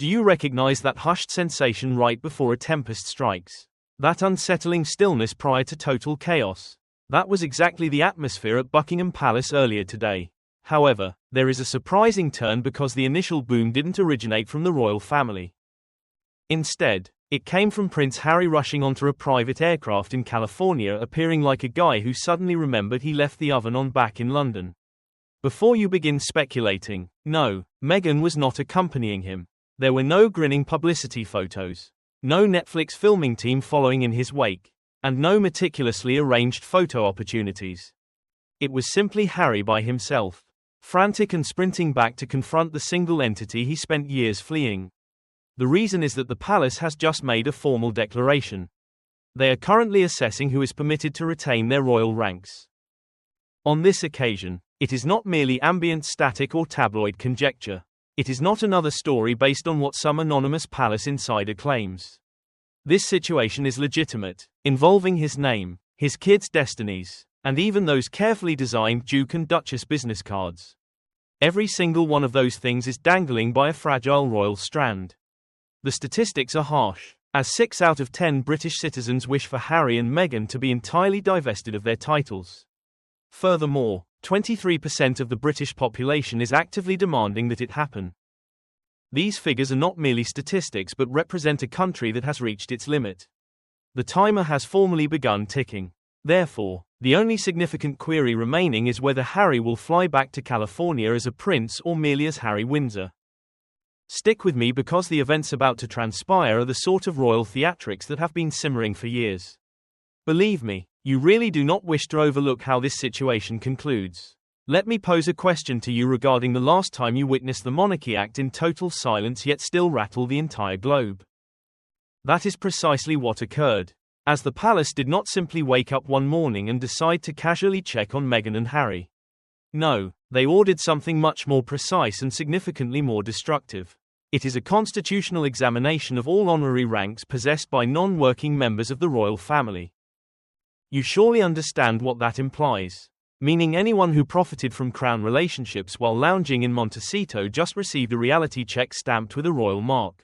Do you recognize that hushed sensation right before a tempest strikes? That unsettling stillness prior to total chaos? That was exactly the atmosphere at Buckingham Palace earlier today. However, there is a surprising turn because the initial boom didn't originate from the royal family. Instead, it came from Prince Harry rushing onto a private aircraft in California, appearing like a guy who suddenly remembered he left the oven on back in London. Before you begin speculating, no, Meghan was not accompanying him. There were no grinning publicity photos, no Netflix filming team following in his wake, and no meticulously arranged photo opportunities. It was simply Harry by himself, frantic and sprinting back to confront the single entity he spent years fleeing. The reason is that the palace has just made a formal declaration. They are currently assessing who is permitted to retain their royal ranks. On this occasion, it is not merely ambient static or tabloid conjecture. It is not another story based on what some anonymous palace insider claims. This situation is legitimate, involving his name, his kids' destinies, and even those carefully designed Duke and Duchess business cards. Every single one of those things is dangling by a fragile royal strand. The statistics are harsh, as 6 out of 10 British citizens wish for Harry and Meghan to be entirely divested of their titles. Furthermore, 23% of the British population is actively demanding that it happen. These figures are not merely statistics but represent a country that has reached its limit. The timer has formally begun ticking. Therefore, the only significant query remaining is whether Harry will fly back to California as a prince or merely as Harry Windsor. Stick with me because the events about to transpire are the sort of royal theatrics that have been simmering for years. Believe me, you really do not wish to overlook how this situation concludes. Let me pose a question to you regarding the last time you witnessed the monarchy act in total silence yet still rattle the entire globe. That is precisely what occurred, as the palace did not simply wake up one morning and decide to casually check on Meghan and Harry. No, they ordered something much more precise and significantly more destructive. It is a constitutional examination of all honorary ranks possessed by non-working members of the royal family. You surely understand what that implies. Meaning anyone who profited from crown relationships while lounging in Montecito just received a reality check stamped with a royal mark.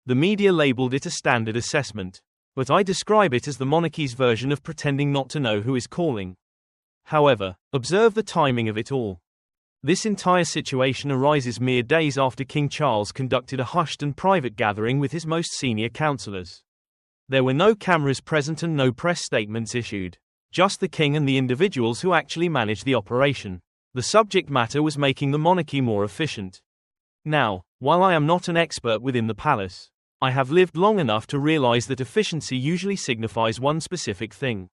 The media labeled it a standard assessment, but I describe it as the monarchy's version of pretending not to know who is calling. However, observe the timing of it all. This entire situation arises mere days after King Charles conducted a hushed and private gathering with his most senior counselors. There were no cameras present and no press statements issued. Just the king and the individuals who actually managed the operation. The subject matter was making the monarchy more efficient. Now, while I am not an expert within the palace, I have lived long enough to realize that efficiency usually signifies one specific thing.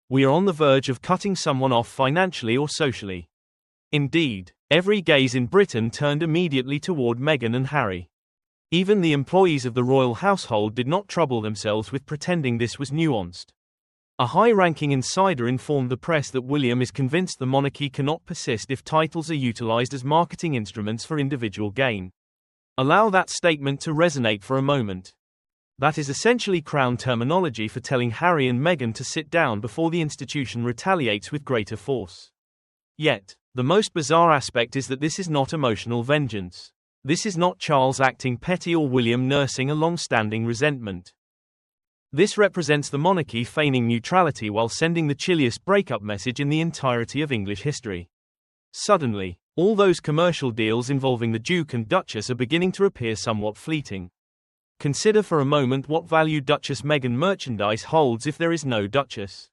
We are on the verge of cutting someone off financially or socially. Indeed, every gaze in Britain turned immediately toward Meghan and Harry. Even the employees of the royal household did not trouble themselves with pretending this was nuanced. A high-ranking insider informed the press that William is convinced the monarchy cannot persist if titles are utilized as marketing instruments for individual gain. Allow that statement to resonate for a moment. That is essentially crown terminology for telling Harry and Meghan to sit down before the institution retaliates with greater force. Yet, the most bizarre aspect is that this is not emotional vengeance. This is not Charles acting petty or William nursing a long-standing resentment. This represents the monarchy feigning neutrality while sending the chilliest breakup message in the entirety of English history. Suddenly, all those commercial deals involving the Duke and Duchess are beginning to appear somewhat fleeting. Consider for a moment what value Duchess Meghan merchandise holds if there is no Duchess.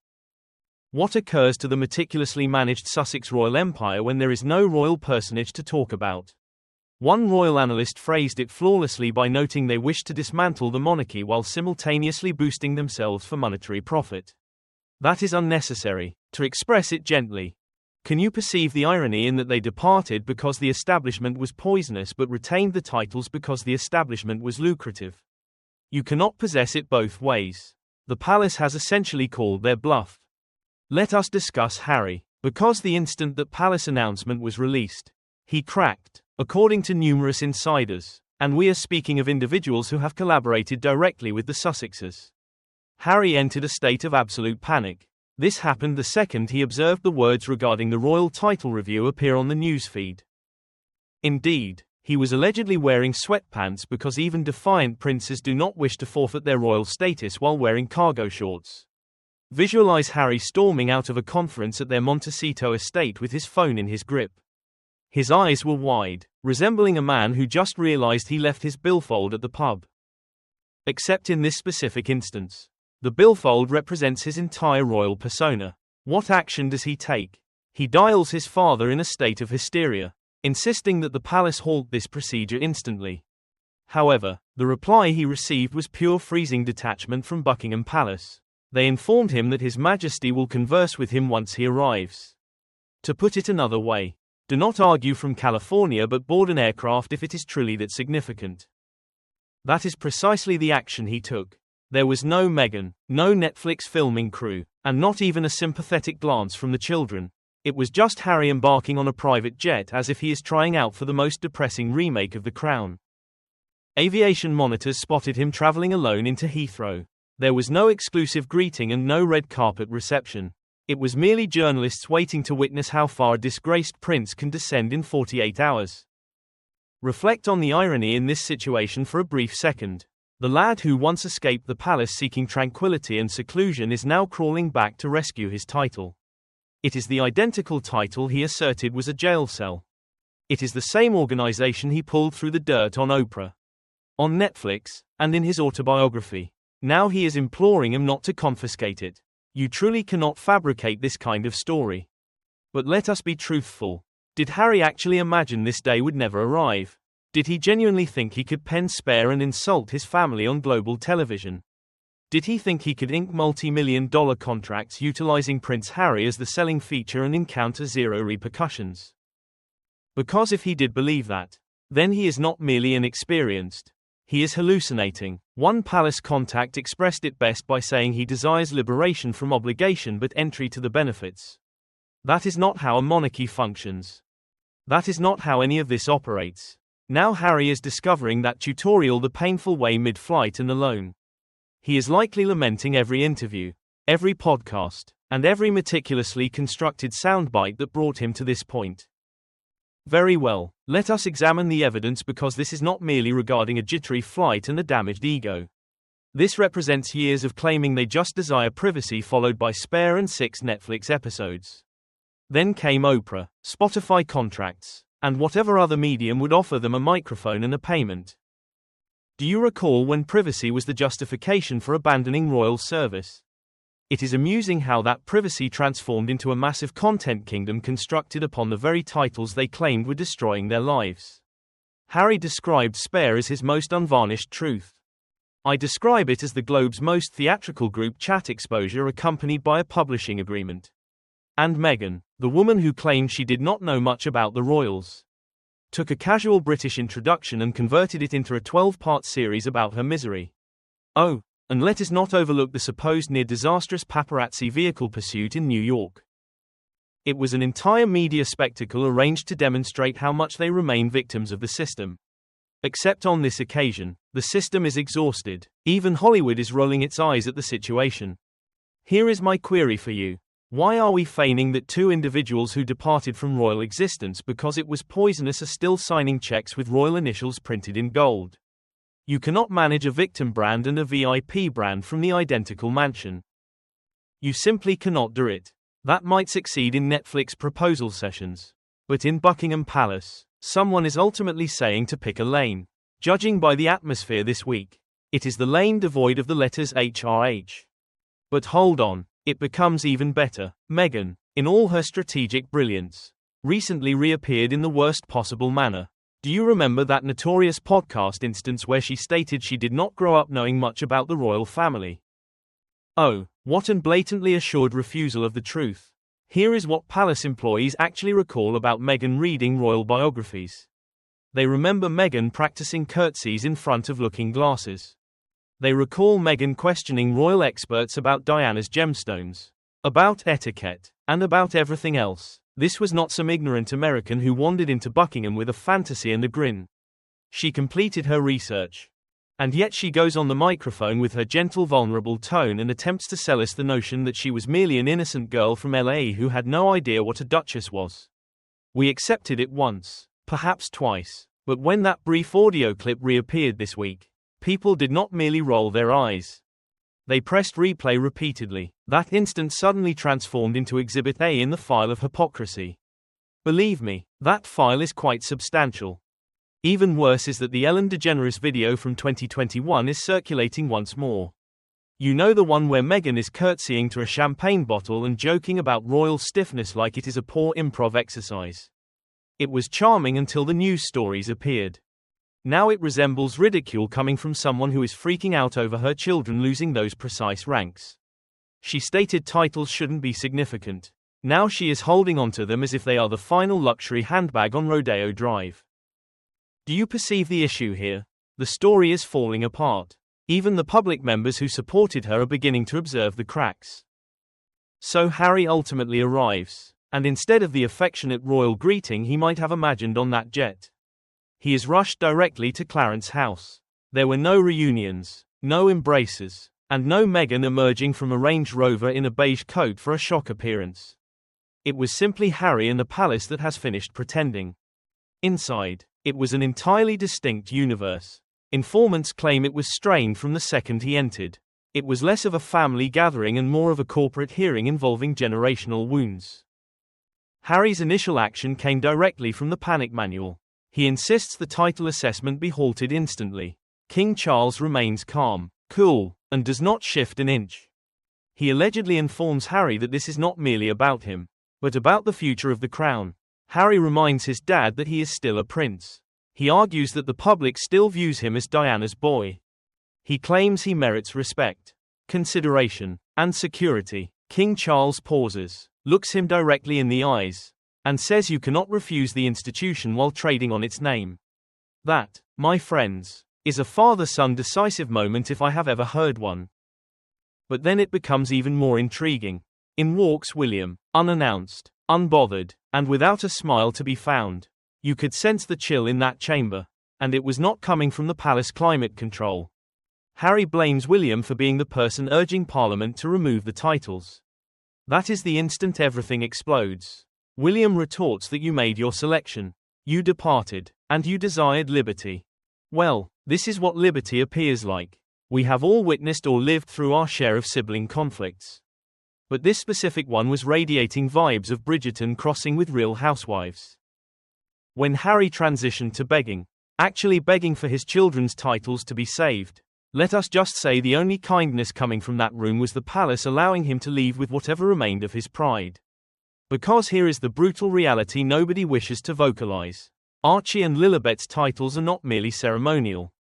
What occurs to the meticulously managed Sussex royal empire when there is no royal personage to talk about? One royal analyst phrased it flawlessly by noting they wish to dismantle the monarchy while simultaneously boosting themselves for monetary profit. That is unnecessary, to express it gently. Can you perceive the irony in that they departed because the establishment was poisonous but retained the titles because the establishment was lucrative? You cannot possess it both ways. The palace has essentially called their bluff. Let us discuss Harry, because the instant that palace announcement was released, he cracked, according to numerous insiders, and we are speaking of individuals who have collaborated directly with the Sussexes. Harry entered a state of absolute panic. This happened the second he observed the words regarding the royal title review appear on the newsfeed. Indeed, He was allegedly wearing sweatpants because even defiant princes do not wish to forfeit their royal status while wearing cargo shorts. Visualize Harry storming out of a conference at their Montecito estate with his phone in his grip. His eyes were wide, resembling a man who just realized he left his billfold at the pub. Except in this specific instance. The billfold represents his entire royal persona. What action does he take? He dials his father in a state of hysteria, insisting that the palace halt this procedure instantly. However, the reply he received was pure freezing detachment from Buckingham Palace. They informed him that His Majesty will converse with him once he arrives. To put it another way, do not argue from California but board an aircraft if it is truly that significant. That is precisely the action he took. There was no Meghan, no Netflix filming crew, and not even a sympathetic glance from the children. It was just Harry embarking on a private jet as if he is trying out for the most depressing remake of The Crown. Aviation monitors spotted him traveling alone into Heathrow. There was no exclusive greeting and no red carpet reception. It was merely journalists waiting to witness how far a disgraced prince can descend in 48 hours. Reflect on the irony in this situation for a brief second. The lad who once escaped the palace seeking tranquility and seclusion is now crawling back to rescue his title. It is the identical title he asserted was a jail cell. It is the same organization he pulled through the dirt on Oprah, on Netflix, and in his autobiography. Now he is imploring him not to confiscate it. You truly cannot fabricate this kind of story. But let us be truthful. Did Harry actually imagine this day would never arrive? Did he genuinely think he could pen spare and insult his family on global television? Did he think he could ink multi-million-dollar contracts utilizing Prince Harry as the selling feature and encounter zero repercussions? Because if he did believe that, then he is not merely inexperienced. He is hallucinating. One palace contact expressed it best by saying he desires liberation from obligation but entry to the benefits. That is not how a monarchy functions. That is not how any of this operates. Now Harry is discovering that tutorial the painful way mid-flight and alone. He is likely lamenting every interview, every podcast, and every meticulously constructed soundbite that brought him to this point. Very well, let us examine the evidence because this is not merely regarding a jittery flight and a damaged ego. This represents years of claiming they just desire privacy followed by spare and 6 Netflix episodes. Then came Oprah, Spotify contracts, and whatever other medium would offer them a microphone and a payment. Do you recall when privacy was the justification for abandoning royal service? It is amusing how that privacy transformed into a massive content kingdom constructed upon the very titles they claimed were destroying their lives. Harry described Spare as his most unvarnished truth. I describe it as the Globe's most theatrical group chat exposure accompanied by a publishing agreement. And Meghan, the woman who claimed she did not know much about the royals, took a casual British introduction and converted it into a 12-part series about her misery. Oh, and let us not overlook the supposed near-disastrous paparazzi vehicle pursuit in New York. It was an entire media spectacle arranged to demonstrate how much they remain victims of the system. Except on this occasion, the system is exhausted. Even Hollywood is rolling its eyes at the situation. Here is my query for you. Why are we feigning that 2 individuals who departed from royal existence because it was poisonous are still signing checks with royal initials printed in gold? You cannot manage a victim brand and a VIP brand from the identical mansion. You simply cannot do it. That might succeed in Netflix proposal sessions. But in Buckingham Palace, someone is ultimately saying to pick a lane. Judging by the atmosphere this week, it is the lane devoid of the letters HRH. But hold on, it becomes even better. Meghan, in all her strategic brilliance, recently reappeared in the worst possible manner. Do you remember that notorious podcast instance where she stated she did not grow up knowing much about the royal family? Oh, what an blatantly assured refusal of the truth. Here is what palace employees actually recall about Meghan reading royal biographies. They remember Meghan practicing curtsies in front of looking glasses. They recall Meghan questioning royal experts about Diana's gemstones, about etiquette, and about everything else. This was not some ignorant American who wandered into Buckingham with a fantasy and a grin. She completed her research. And yet she goes on the microphone with her gentle, vulnerable tone and attempts to sell us the notion that she was merely an innocent girl from LA who had no idea what a duchess was. We accepted it once, perhaps twice, But when that brief audio clip reappeared this week, people did not merely roll their eyes. They pressed replay repeatedly. That instant suddenly transformed into Exhibit A in the file of hypocrisy. Believe me, that file is quite substantial. Even worse is that the Ellen DeGeneres video from 2021 is circulating once more. You know, the one where Meghan is curtsying to a champagne bottle and joking about royal stiffness like it is a poor improv exercise. It was charming until the news stories appeared. Now it resembles ridicule coming from someone who is freaking out over her children losing those precise ranks. She stated titles shouldn't be significant. Now she is holding onto them as if they are the final luxury handbag on Rodeo Drive. Do you perceive the issue here? The story is falling apart. Even the public members who supported her are beginning to observe the cracks. So Harry ultimately arrives, and instead of the affectionate royal greeting he might have imagined on that jet, he is rushed directly to Clarence's house. There were no reunions, no embraces, and no Meghan emerging from a Range Rover in a beige coat for a shock appearance. It was simply Harry and the palace that has finished pretending. Inside, it was an entirely distinct universe. Informants claim it was strained from the second he entered. It was less of a family gathering and more of a corporate hearing involving generational wounds. Harry's initial action came directly from the panic manual. He insists the title assessment be halted instantly. King Charles remains calm, cool, and does not shift an inch. He allegedly informs Harry that this is not merely about him, but about the future of the crown. Harry reminds his dad that he is still a prince. He argues that the public still views him as Diana's boy. He claims he merits respect, consideration, and security. King Charles pauses, looks him directly in the eyes, and says you cannot refuse the institution while trading on its name. That, my friends, is a father-son decisive moment if I have ever heard one. But then it becomes even more intriguing. In walks William, unannounced, unbothered, and without a smile to be found. You could sense the chill in that chamber, and it was not coming from the palace climate control. Harry blames William for being the person urging Parliament to remove the titles. That is the instant everything explodes. William retorts that you made your selection. You departed, and you desired liberty. Well, this is what liberty appears like. We have all witnessed or lived through our share of sibling conflicts. But this specific one was radiating vibes of Bridgerton crossing with Real Housewives. When Harry transitioned to begging, actually begging for his children's titles to be saved, let us just say the only kindness coming from that room was the palace allowing him to leave with whatever remained of his pride. Because here is the brutal reality nobody wishes to vocalize. Archie and Lilibet's titles are not merely ceremonial.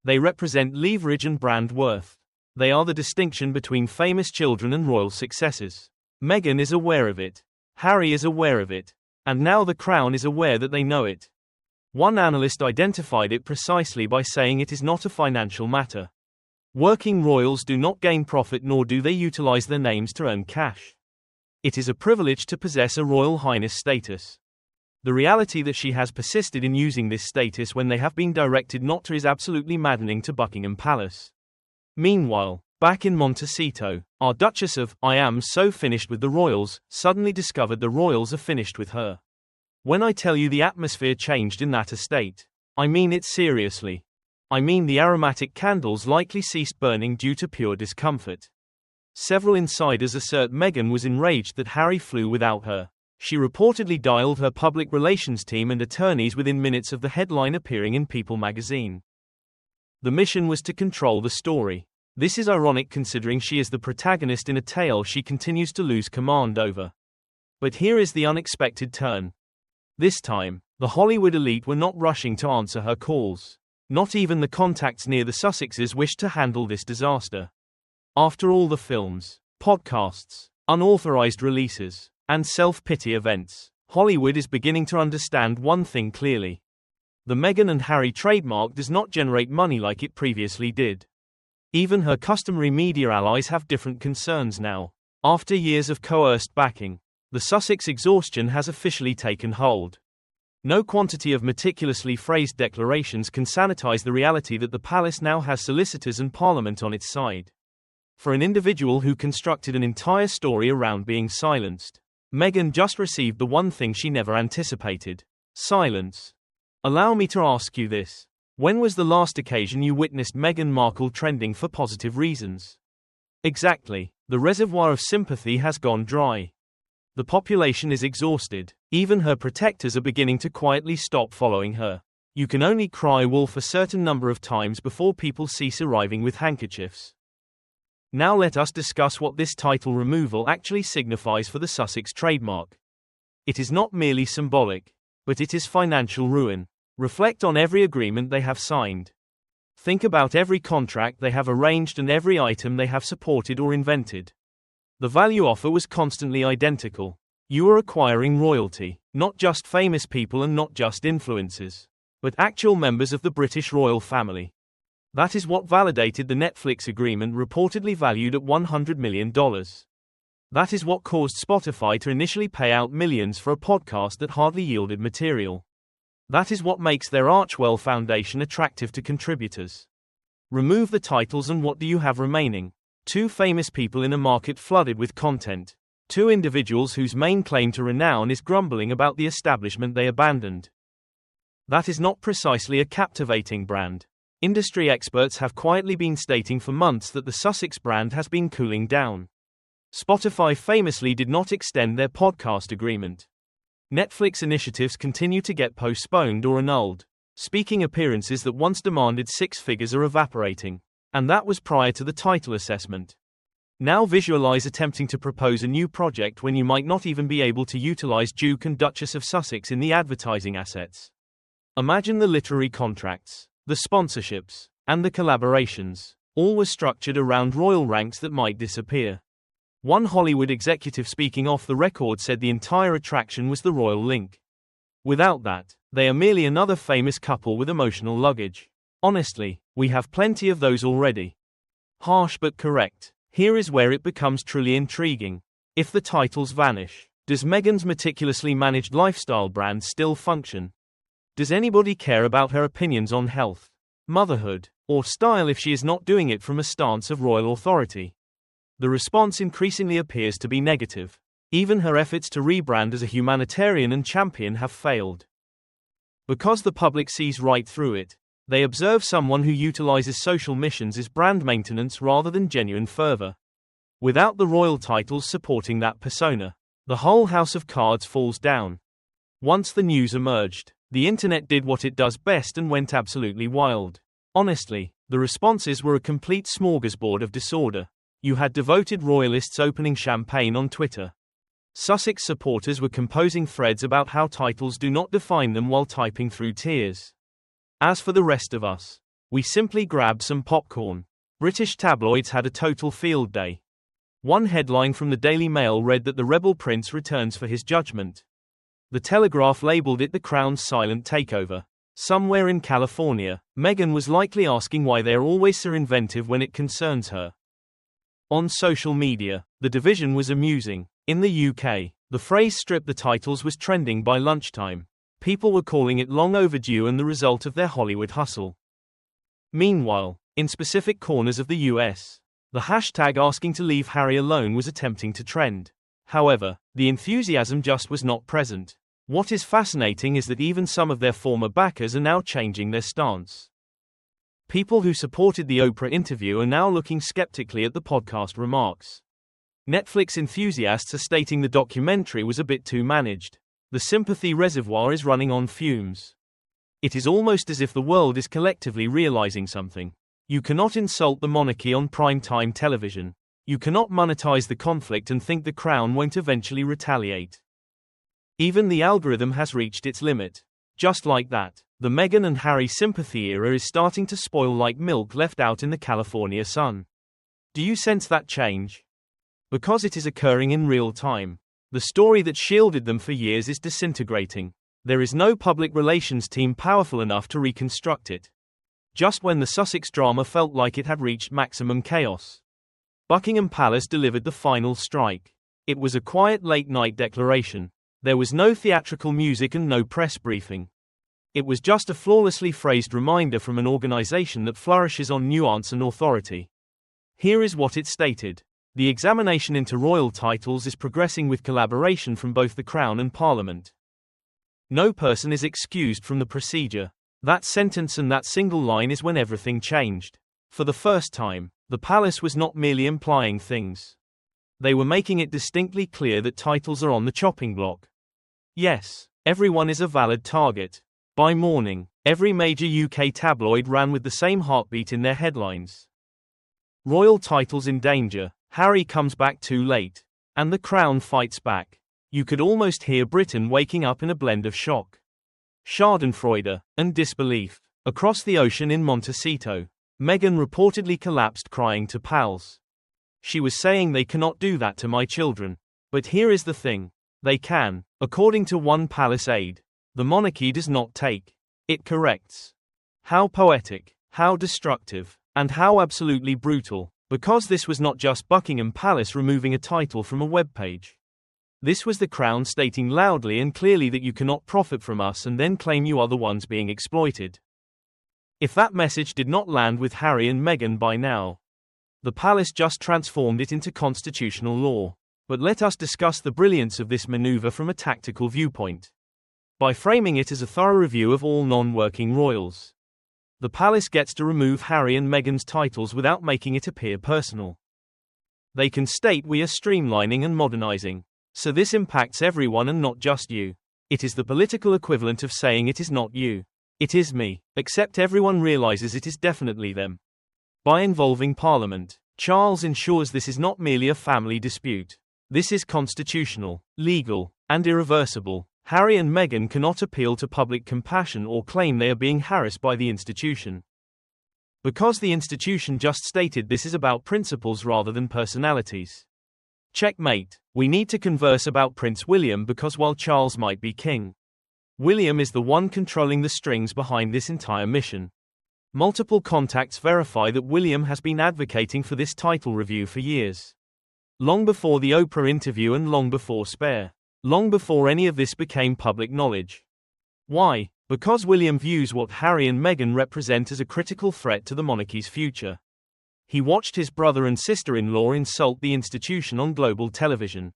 They represent leverage and brand worth. They are the distinction between famous children and royal successors. Meghan is aware of it. Harry is aware of it. And now the crown is aware that they know it. One analyst identified it precisely by saying it is not a financial matter. Working royals do not gain profit nor do they utilize their names to earn cash. It is a privilege to possess a Royal Highness status. The reality that she has persisted in using this status when they have been directed not to is absolutely maddening to Buckingham Palace. Meanwhile, back in Montecito, our Duchess of I am so finished with the royals suddenly discovered the royals are finished with her. When I tell you the atmosphere changed in that estate, I mean it seriously. I mean the aromatic candles likely ceased burning due to pure discomfort. Several insiders assert Meghan was enraged that Harry flew without her. She reportedly dialed her public relations team and attorneys within minutes of the headline appearing in People magazine. The mission was to control the story. This is ironic considering she is the protagonist in a tale she continues to lose command over. But here is the unexpected turn. This time, the Hollywood elite were not rushing to answer her calls. Not even the contacts near the Sussexes wished to handle this disaster. After all the films, podcasts, unauthorized releases, and self-pity events, Hollywood is beginning to understand one thing clearly. The Meghan and Harry trademark does not generate money like it previously did. Even her customary media allies have different concerns now. After years of coerced backing, the Sussex exhaustion has officially taken hold. No quantity of meticulously phrased declarations can sanitize the reality that the palace now has solicitors and Parliament on its side. For an individual who constructed an entire story around being silenced, Meghan just received the one thing she never anticipated: silence. Allow me to ask you this. When was the last occasion you witnessed Meghan Markle trending for positive reasons? Exactly. The reservoir of sympathy has gone dry. The population is exhausted. Even her protectors are beginning to quietly stop following her. You can only cry wolf a certain number of times before people cease arriving with handkerchiefs. Now let us discuss what this title removal actually signifies for the Sussex trademark. It is not merely symbolic, but it is financial ruin. Reflect on every agreement they have signed. Think about every contract they have arranged and every item they have supported or invented. The value offer was constantly identical. You are acquiring royalty, not just famous people and not just influencers, but actual members of the British royal family. That is what validated the Netflix agreement reportedly valued at $100 million. That is what caused Spotify to initially pay out millions for a podcast that hardly yielded material. That is what makes their Archwell Foundation attractive to contributors. Remove the titles and what do you have remaining? Two famous people in a market flooded with content. Two individuals whose main claim to renown is grumbling about the establishment they abandoned. That is not precisely a captivating brand. Industry experts have quietly been stating for months that the Sussex brand has been cooling down. Spotify famously did not extend their podcast agreement. Netflix initiatives continue to get postponed or annulled. Speaking appearances that once demanded six figures are evaporating. And that was prior to the title assessment. Now visualize attempting to propose a new project when you might not even be able to utilize Duke and Duchess of Sussex in the advertising assets. Imagine the literary contracts, the sponsorships, and the collaborations. All were structured around royal ranks that might disappear. One Hollywood executive speaking off the record said the entire attraction was the royal link. Without that, they are merely another famous couple with emotional luggage. Honestly, we have plenty of those already. Harsh but correct. Here is where it becomes truly intriguing. If the titles vanish, does Meghan's meticulously managed lifestyle brand still function? Does anybody care about her opinions on health, motherhood, or style if she is not doing it from a stance of royal authority? The response increasingly appears to be negative. Even her efforts to rebrand as a humanitarian and champion have failed. Because the public sees right through it, they observe someone who utilizes social missions as brand maintenance rather than genuine fervor. Without the royal titles supporting that persona, the whole house of cards falls down. Once the news emerged, the internet did what it does best and went absolutely wild. Honestly, the responses were a complete smorgasbord of disorder. You had devoted royalists opening champagne on Twitter. Sussex supporters were composing threads about how titles do not define them while typing through tears. As for the rest of us, we simply grabbed some popcorn. British tabloids had a total field day. One headline from the Daily Mail read that the rebel prince returns for his judgment. The Telegraph labeled it the Crown's silent takeover. Somewhere in California, Meghan was likely asking why they are always so inventive when it concerns her. On social media, the division was amusing. In the UK, the phrase "strip the titles" was trending by lunchtime. People were calling it long overdue and the result of their Hollywood hustle. Meanwhile, in specific corners of the US, the hashtag asking to leave Harry alone was attempting to trend. However, the enthusiasm just was not present. What is fascinating is that even some of their former backers are now changing their stance. People who supported the Oprah interview are now looking skeptically at the podcast remarks. Netflix enthusiasts are stating the documentary was a bit too managed. The sympathy reservoir is running on fumes. It is almost as if the world is collectively realizing something. You cannot insult the monarchy on prime-time television. You cannot monetize the conflict and think the Crown won't eventually retaliate. Even the algorithm has reached its limit. Just like that, the Meghan and Harry sympathy era is starting to spoil like milk left out in the California sun. Do you sense that change? Because it is occurring in real time. The story that shielded them for years is disintegrating. There is no public relations team powerful enough to reconstruct it. Just when the Sussex drama felt like it had reached maximum chaos, Buckingham Palace delivered the final strike. It was a quiet late-night declaration. There was no theatrical music and no press briefing. It was just a flawlessly phrased reminder from an organization that flourishes on nuance and authority. Here is what it stated. The examination into royal titles is progressing with collaboration from both the Crown and Parliament. No person is excused from the procedure. That sentence and that single line is when everything changed. For the first time, the palace was not merely implying things. They were making it distinctly clear that titles are on the chopping block. Yes, everyone is a valid target. By morning, every major UK tabloid ran with the same heartbeat in their headlines. Royal titles in danger, Harry comes back too late, and the Crown fights back. You could almost hear Britain waking up in a blend of shock, schadenfreude, and disbelief. Across the ocean in Montecito, Meghan reportedly collapsed crying to pals. She was saying, "They cannot do that to my children." But here is the thing. They can. According to one palace aide, the monarchy does not take. It corrects. How poetic, how destructive, and how absolutely brutal. Because this was not just Buckingham Palace removing a title from a webpage. This was the Crown stating loudly and clearly that you cannot profit from us and then claim you are the ones being exploited. If that message did not land with Harry and Meghan by now, the palace just transformed it into constitutional law. But let us discuss the brilliance of this maneuver from a tactical viewpoint. By framing it as a thorough review of all non-working royals, the palace gets to remove Harry and Meghan's titles without making it appear personal. They can state, "We are streamlining and modernizing. So this impacts everyone and not just you." It is the political equivalent of saying it is not you. It is me, except everyone realizes it is definitely them. By involving Parliament, Charles ensures this is not merely a family dispute. This is constitutional, legal, and irreversible. Harry and Meghan cannot appeal to public compassion or claim they are being harassed by the institution. Because the institution just stated this is about principles rather than personalities. Checkmate. We need to converse about Prince William because while Charles might be king, William is the one controlling the strings behind this entire mission. Multiple contacts verify that William has been advocating for this title review for years. Long before the Oprah interview and long before Spare. Long before any of this became public knowledge. Why? Because William views what Harry and Meghan represent as a critical threat to the monarchy's future. He watched his brother and sister-in-law insult the institution on global television.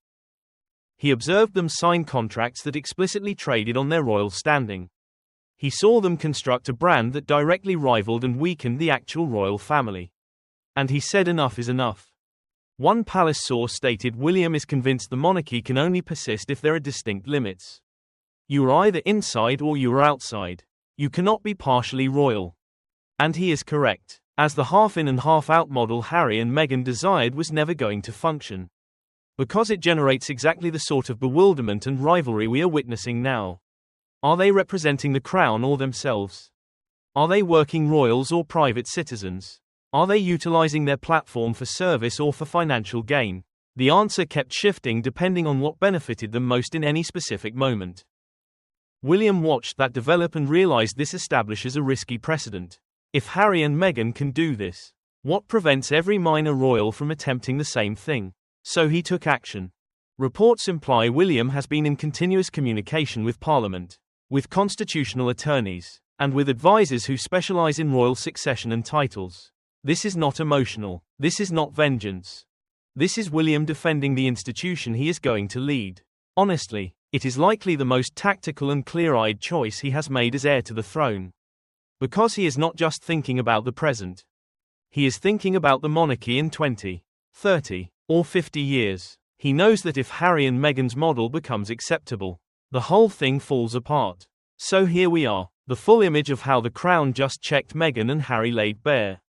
He observed them sign contracts that explicitly traded on their royal standing. He saw them construct a brand that directly rivaled and weakened the actual royal family. And he said enough is enough. One palace source stated William is convinced the monarchy can only persist if there are distinct limits. You are either inside or you are outside. You cannot be partially royal. And he is correct. As the half-in and half-out model Harry and Meghan desired was never going to function. Because it generates exactly the sort of bewilderment and rivalry we are witnessing now. Are they representing the Crown or themselves? Are they working royals or private citizens? Are they utilizing their platform for service or for financial gain? The answer kept shifting depending on what benefited them most in any specific moment. William watched that develop and realized this establishes a risky precedent. If Harry and Meghan can do this, what prevents every minor royal from attempting the same thing? So he took action. Reports imply William has been in continuous communication with Parliament, with constitutional attorneys, and with advisors who specialize in royal succession and titles. This is not emotional. This is not vengeance. This is William defending the institution he is going to lead. Honestly, it is likely the most tactical and clear-eyed choice he has made as heir to the throne. Because he is not just thinking about the present. He is thinking about the monarchy in 20, 30, or 50 years. He knows that if Harry and Meghan's model becomes acceptable, the whole thing falls apart. So here we are, the full image of how the Crown just checked Meghan and Harry laid bare.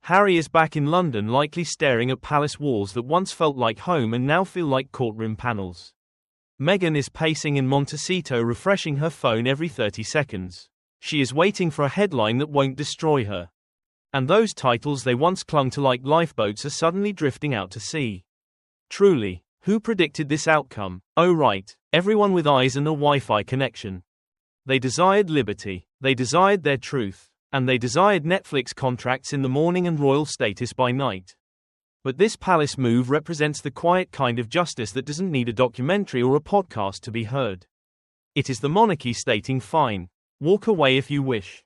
Harry is back in London, likely staring at palace walls that once felt like home and now feel like courtroom panels. Meghan is pacing in Montecito, refreshing her phone every 30 seconds. She is waiting for a headline that won't destroy her. And those titles they once clung to like lifeboats are suddenly drifting out to sea. Truly, who predicted this outcome? Oh right, everyone with eyes and a Wi-Fi connection. They desired liberty, they desired their truth, and they desired Netflix contracts in the morning and royal status by night. But this palace move represents the quiet kind of justice that doesn't need a documentary or a podcast to be heard. It is the monarchy stating fine. Walk away if you wish.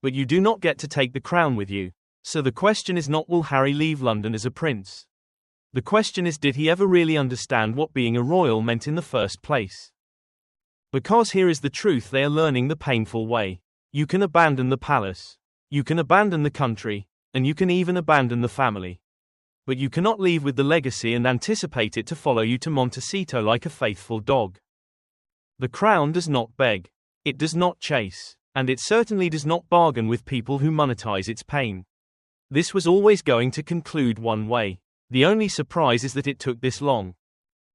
But you do not get to take the crown with you. So the question is not will Harry leave London as a prince? The question is did he ever really understand what being a royal meant in the first place? Because here is the truth they are learning the painful way. You can abandon the palace. You can abandon the country. And you can even abandon the family. But you cannot leave with the legacy and anticipate it to follow you to Montecito like a faithful dog. The crown does not beg. It does not chase. And it certainly does not bargain with people who monetize its pain. This was always going to conclude one way. The only surprise is that it took this long.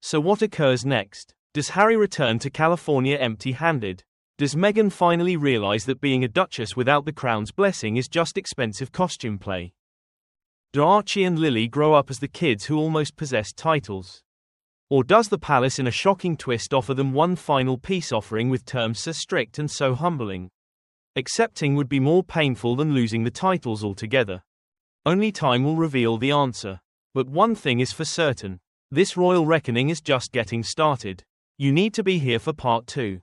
So what occurs next? Does Harry return to California empty-handed? Does Meghan finally realize that being a duchess without the crown's blessing is just expensive costume play? Do Archie and Lily grow up as the kids who almost possessed titles? Or does the palace in a shocking twist offer them one final peace offering with terms so strict and so humbling? Accepting would be more painful than losing the titles altogether. Only time will reveal the answer. But one thing is for certain. This royal reckoning is just getting started. You need to be here for part 2.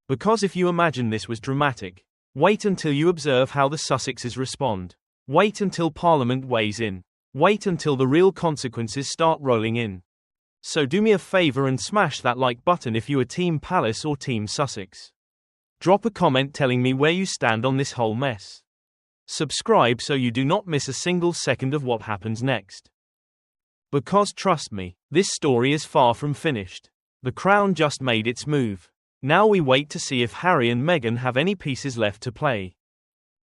Because if you imagine this was dramatic, wait until you observe how the Sussexes respond. Wait until Parliament weighs in. Wait until the real consequences start rolling in. So do me a favor and smash that like button if you are Team Palace or Team Sussex. Drop a comment telling me where you stand on this whole mess. Subscribe so you do not miss a single second of what happens next. Because trust me, this story is far from finished. The crown just made its move. Now we wait to see if Harry and Meghan have any pieces left to play.